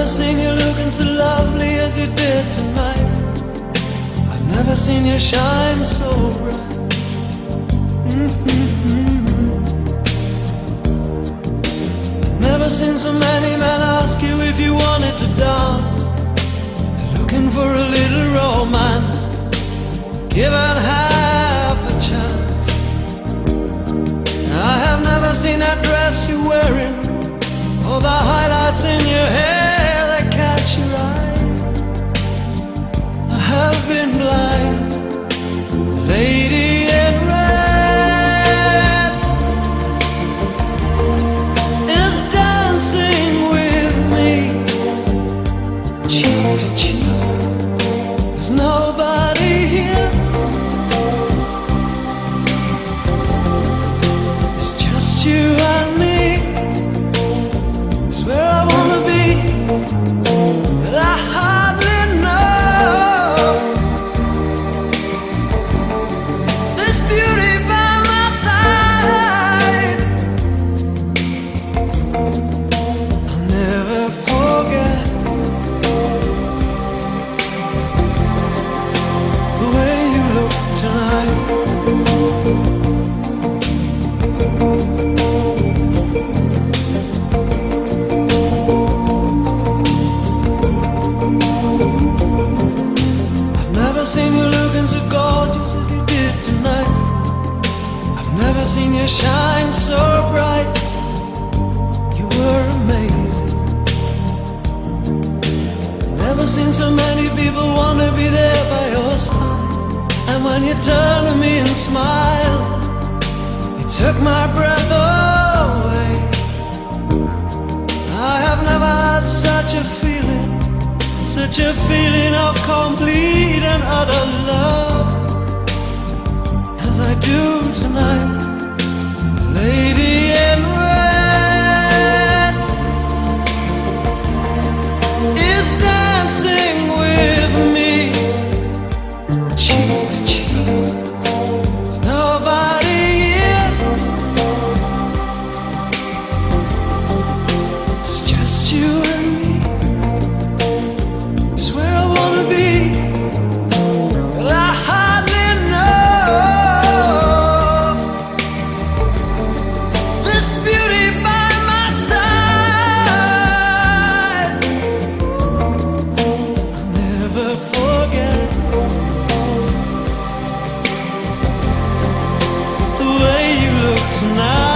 seen you looking so lovely as you did tonight. I've never seen you shine so bright. I've never seen so many men ask you if you wanted to dance. They're looking for a little romance, given half a chance. I have never seen that dress you're wearing, or the highlights in your hair that catch your eye. I have been blind. The lady in red is dancing with me, cheek to cheek. There's nobody here. It's just you and me. It's where I wanna be, but I hardly know. This beauty by my side, I'll never forget the way you look tonight. I've never seen you looking so gorgeous as you did tonight. I've never seen you shine so bright. You were amazing. Never seen so many people wanna be there by your side. And when you turn to me and smile, it took my breath away. I have never had such a feeling, such a feeling of complete and utter love as I do tonight. Lady in red is dancing with me, cheek to cheek. There's nobody here. It's just you and me. It's where I wanna be, but I hardly know. This beauty by my side, I'll never forget the way you look tonight.